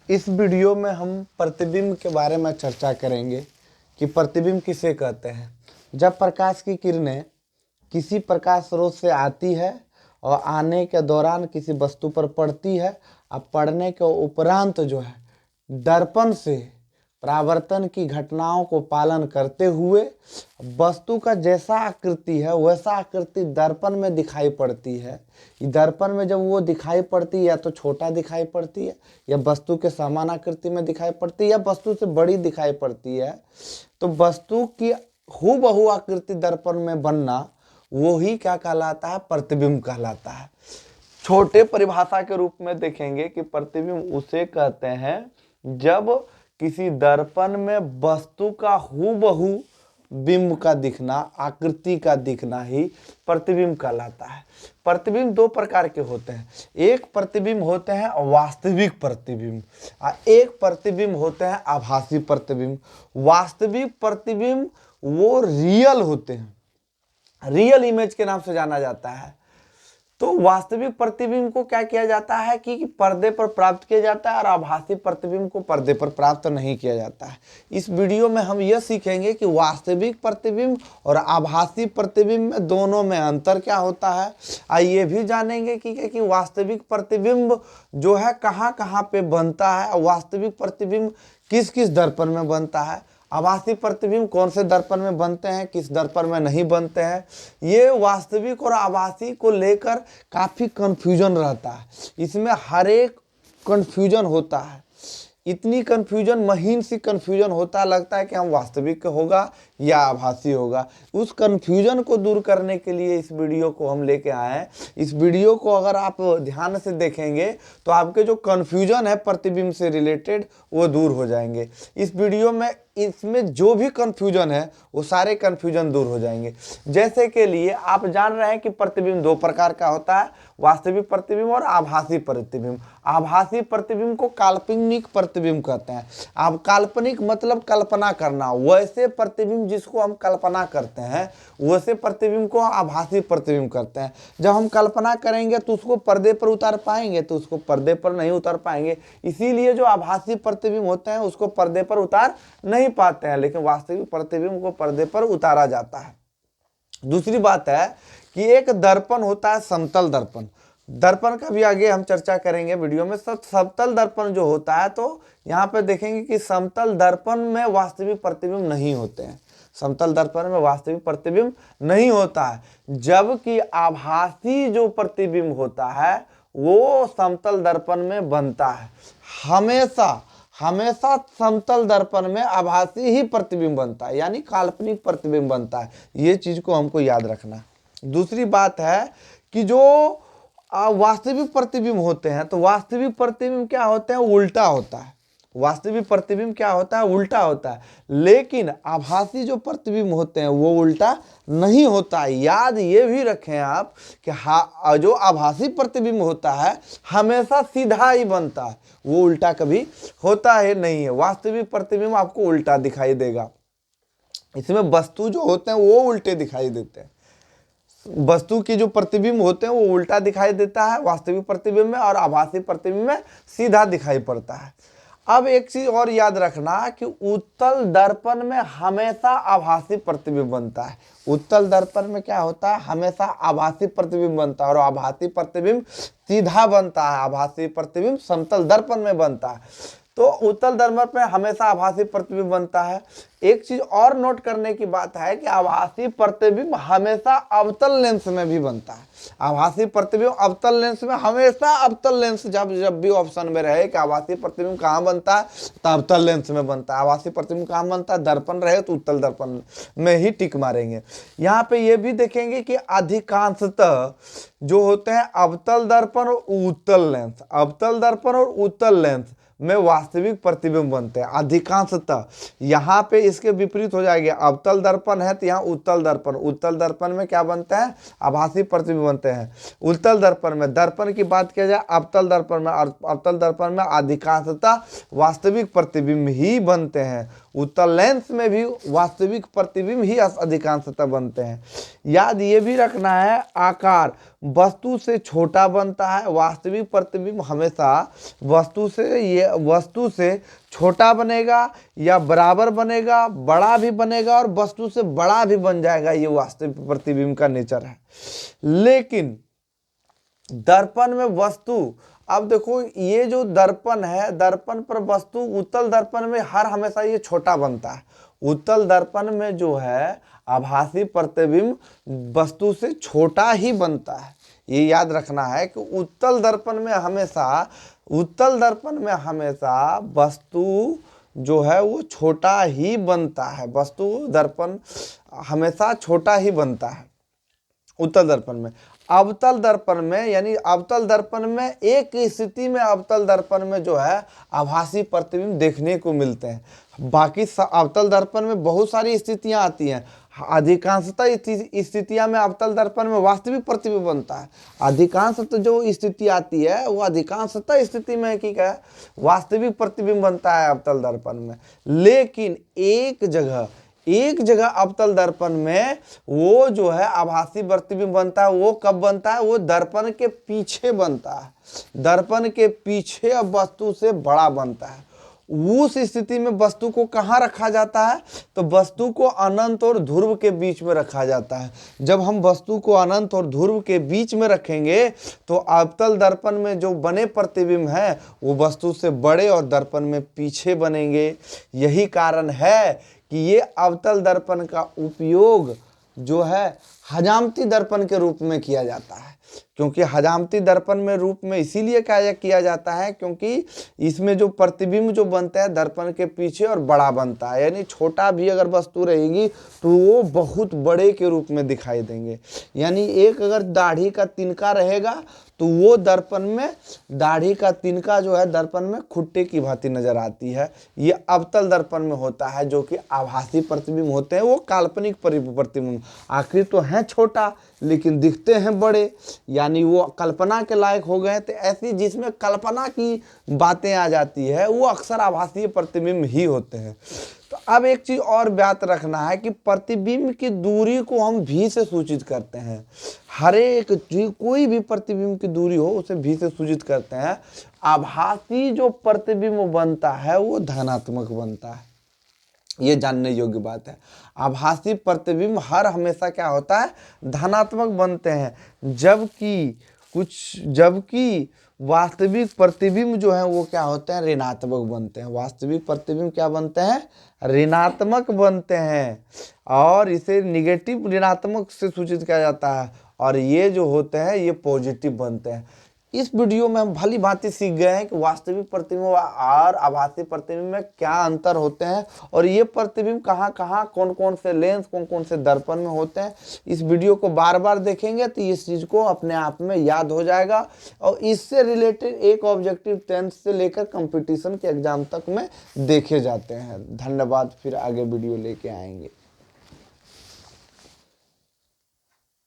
इस वीडियो में हम प्रतिबिंब के बारे में चर्चा करेंगे कि प्रतिबिंब किसे कहते हैं। जब प्रकाश की किरणें किसी प्रकाश स्रोत से आती है और आने के दौरान किसी वस्तु पर पड़ती है और पड़ने के उपरांत जो है दर्पण से परावर्तन की घटनाओं को पालन करते हुए वस्तु का जैसा आकृति है वैसा आकृति दर्पण में दिखाई पड़ती है। दर्पण में जब वो दिखाई पड़ती है या तो छोटा दिखाई पड़ती है या वस्तु के समान आकृति में दिखाई पड़ती है या वस्तु से बड़ी दिखाई पड़ती है, तो वस्तु की हूबहू आकृति दर्पण में बनना वो ही क्या कहलाता है, प्रतिबिंब कहलाता है। छोटे परिभाषा के रूप में देखेंगे कि प्रतिबिंब उसे कहते हैं जब किसी दर्पण में वस्तु का हूबहू बिंब का दिखना, आकृति का दिखना ही प्रतिबिंब कहलाता है। प्रतिबिंब दो प्रकार के होते हैं। एक प्रतिबिंब होते हैं वास्तविक प्रतिबिंब और एक प्रतिबिंब होते हैं आभासी प्रतिबिंब। वास्तविक प्रतिबिंब वो रियल होते हैं, रियल इमेज के नाम से जाना जाता है। तो वास्तविक प्रतिबिंब को क्या किया जाता है कि पर्दे पर प्राप्त किया जाता है और आभासी प्रतिबिंब को पर्दे पर प्राप्त नहीं किया जाता है। इस वीडियो में हम यह सीखेंगे कि वास्तविक प्रतिबिंब और आभासी प्रतिबिंब में दोनों में अंतर क्या होता है। ये भी जानेंगे कि वास्तविक प्रतिबिंब जो है कहाँ कहाँ पे बनता है, वास्तविक प्रतिबिंब किस किस दर्पण में बनता है, आभासी प्रतिबिंब कौन से दर्पण में बनते हैं, किस दर्पण में नहीं बनते हैं। ये वास्तविक और आभासी को लेकर काफ़ी कन्फ्यूजन रहता है। इसमें हर एक कन्फ्यूजन होता है, इतनी कन्फ्यूजन, महीन सी कन्फ्यूजन होता है, लगता है कि हम वास्तविक होगा या आभासी होगा। उस कन्फ्यूजन को दूर करने के लिए इस वीडियो को हम लेके आए हैं। इस वीडियो को अगर आप ध्यान से देखेंगे तो आपके जो कन्फ्यूजन है प्रतिबिंब से रिलेटेड वो दूर हो जाएंगे। इस वीडियो में इसमें जो भी कन्फ्यूजन है वो सारे कन्फ्यूजन दूर हो जाएंगे। जैसे के लिए आप जान रहे हैं कि प्रतिबिंब दो प्रकार का होता है, वास्तविक प्रतिबिंब और आभासी प्रतिबिंब। आभासी प्रतिबिंब को काल्पनिक प्रतिबिंब कहते हैं। अब काल्पनिक मतलब कल्पना करना, वैसे प्रतिबिंब जिसको हम कल्पना करते हैं वैसे प्रतिबिंब को आभासी प्रतिबिंब करते हैं। जब हम कल्पना करेंगे तो उसको पर्दे पर उतार पाएंगे, तो उसको पर्दे पर नहीं उतार पाएंगे। इसीलिए जो आभासी प्रतिबिंब होते हैं उसको पर्दे पर उतार नहीं पाते हैं, लेकिन वास्तविक प्रतिबिंब को पर्दे पर उतारा जाता है। दूसरी बात है कि एक दर्पण होता है समतल दर्पण। दर्पण का भी आगे हम चर्चा करेंगे वीडियो में। समतल दर्पण जो होता है, तो यहाँ पे देखेंगे कि समतल दर्पण में वास्तविक प्रतिबिंब नहीं होते हैं। समतल दर्पण में वास्तविक प्रतिबिंब नहीं होता है, जबकि आभासी जो प्रतिबिंब होता है वो समतल दर्पण में बनता है। हमेशा समतल दर्पण में आभासी ही प्रतिबिंब बनता है, यानी काल्पनिक प्रतिबिंब बनता है। ये चीज को हमको याद रखना। दूसरी बात है कि जो वास्तविक प्रतिबिंब होते हैं, तो वास्तविक प्रतिबिंब क्या होते हैं, उल्टा होता है। वास्तविक प्रतिबिंब क्या होता है, उल्टा होता है। लेकिन आभासी जो प्रतिबिंब होते हैं वो उल्टा नहीं होता है। याद ये भी रखें आप कि जो आभासी प्रतिबिंब होता है हमेशा सीधा ही बनता है, वो उल्टा कभी होता है नहीं है। वास्तविक प्रतिबिंब आपको उल्टा दिखाई देगा। इसमें वस्तु जो होते हैं वो उल्टे दिखाई देते हैं। वस्तु की जो प्रतिबिंब होते हैं वो उल्टा दिखाई देता है वास्तविक प्रतिबिंब में, और आभासी प्रतिबिंब में सीधा दिखाई पड़ता है। अब एक चीज और याद रखना कि उत्तल दर्पण में हमेशा आभासी प्रतिबिंब बनता है। उत्तल दर्पण में क्या होता है, हमेशा आभासी प्रतिबिंब बनता है और आभासी प्रतिबिंब सीधा बनता है। आभासी प्रतिबिंब समतल दर्पण में बनता है, तो उत्तल दर्पण में हमेशा आभासी प्रतिबिंब बनता है। एक चीज और नोट करने की बात है कि आभासी प्रतिबिंब हमेशा अवतल लेंस में भी बनता है। आभासी प्रतिबिंब अवतल लेंस में, हमेशा अवतल लेंस जब भी ऑप्शन में रहे कि आभासी प्रतिबिंब कहाँ बनता है तो अवतल लेंस में बनता है। आभासी प्रतिबिंब कहाँ बनता है, दर्पण रहे तो उत्तल दर्पण में ही टिक मारेंगे। यहाँ पे ये भी देखेंगे कि अधिकांशतः जो होते हैं अवतल दर्पण और उत्तल लेंस, अवतल दर्पण और उत्तल लेंस में वास्तविक प्रतिबिंब बनते हैं अधिकांशतः। यहाँ पे इसके विपरीत हो जाएगा, अवतल दर्पण है तो यहाँ उत्तल दर्पण, उत्तल दर्पण में क्या बनते हैं, आभासी प्रतिबिंब बनते हैं। उत्तल दर्पण में, दर्पण की बात किया जाए अवतल दर्पण में, और अवतल दर्पण में अधिकांशतः वास्तविक प्रतिबिंब ही बनते हैं। उत्तल लेंस में भी वास्तविक प्रतिबिंब ही अधिकांशतः बनते हैं। याद ये भी रखना है, आकार वस्तु से छोटा बनता है, वास्तविक प्रतिबिंब हमेशा वस्तु से छोटा बनेगा या बराबर बनेगा, बड़ा भी बनेगा और वस्तु से बड़ा भी बन जाएगा। ये वास्तविक प्रतिबिंब का नेचर है। लेकिन दर्पण में वस्तु, अब देखो ये जो दर्पण है, दर्पण पर वस्तु उत्तल दर्पण में हर हमेशा ये छोटा बनता है। उत्तल दर्पण में जो है आभासी प्रतिबिंब वस्तु से छोटा ही बनता है। ये याद रखना है कि उत्तल दर्पण में हमेशा वस्तु जो है वो छोटा ही बनता है। वस्तु दर्पण हमेशा छोटा ही बनता है उत्तल दर्पण में। अवतल दर्पण में, यानी अवतल दर्पण में एक स्थिति में अवतल दर्पण में जो है आभासी प्रतिबिंब देखने को मिलते हैं। बाकी अवतल दर्पण में बहुत सारी स्थितियां आती हैं। अधिकांशतः स्थितियां में अवतल दर्पण में वास्तविक प्रतिबिंब बनता है। अधिकांशतः जो स्थिति आती है वो अधिकांशतः स्थिति में क्या है, वास्तविक प्रतिबिंब बनता है अवतल दर्पण में। लेकिन एक जगह अवतल दर्पण में वो जो है आभासी प्रतिबिंब बनता है। वो कब बनता है? वो दर्पण के पीछे बनता है। दर्पण के पीछे अब वस्तु से बड़ा बनता है। उस स्थिति में वस्तु को कहाँ रखा जाता है? तो वस्तु को अनंत और ध्रुव के बीच में रखा जाता है। जब हम वस्तु को अनंत और ध्रुव के बीच में रखेंगे तो अवतल दर्पण में जो बने प्रतिबिंब हैं वो वस्तु से बड़े और दर्पण में पीछे बनेंगे। यही कारण है कि ये अवतल दर्पण का उपयोग जो है हजामती दर्पण के रूप में किया जाता है। क्योंकि हजामती दर्पण में रूप में इसीलिए किया जाता है क्योंकि इसमें जो प्रतिबिंब जो बनता है दर्पण के पीछे और बड़ा बनता है। यानी छोटा भी अगर वस्तु रहेगी तो वो बहुत बड़े के रूप में दिखाई देंगे। यानी एक अगर दाढ़ी का तिनका रहेगा तो वो दर्पण में दाढ़ी का तिनका जो है दर्पण में खुट्टे की भांति नजर आती है। ये अवतल दर्पण में होता है। जो कि आभासी प्रतिबिंब होते हैं वो काल्पनिक प्रतिबिंब, आखिर तो हैं छोटा लेकिन दिखते हैं बड़े, यानी वो कल्पना के लायक हो गए। तो ऐसी जिसमें कल्पना की बातें आ जाती है वो अक्सर आभासी प्रतिबिंब ही होते हैं। तो अब एक चीज और बात रखना है कि प्रतिबिंब की दूरी को हम भी से सूचित करते हैं। हर एक कोई भी प्रतिबिंब की दूरी हो उसे भी से सूचित करते हैं। आभासी जो प्रतिबिंब बनता है वो धनात्मक बनता है। ये जानने योग्य बात है। आभासी प्रतिबिंब हर हमेशा क्या होता है? धनात्मक बनते हैं। जबकि वास्तविक प्रतिबिंब जो है वो क्या होते हैं? ऋणात्मक बनते हैं। वास्तविक प्रतिबिंब क्या बनते हैं? ऋणात्मक बनते हैं। और इसे निगेटिव ऋणात्मक से सूचित किया जाता है। और ये जो होते हैं ये पॉजिटिव बनते हैं। इस वीडियो में हम भली भांति सीख गए हैं कि वास्तविक प्रतिबिंब और आभासी प्रतिबिंब में क्या अंतर होते हैं और ये प्रतिबिंब कहाँ कहाँ कौन कौन से लेंस कौन कौन से दर्पण में होते हैं। इस वीडियो को बार बार देखेंगे तो इस चीज़ को अपने आप में याद हो जाएगा। और इससे रिलेटेड एक ऑब्जेक्टिव 10th से लेकर कंपटीशन के एग्जाम तक में देखे जाते हैं। धन्यवाद। फिर आगे वीडियो लेके आएंगे।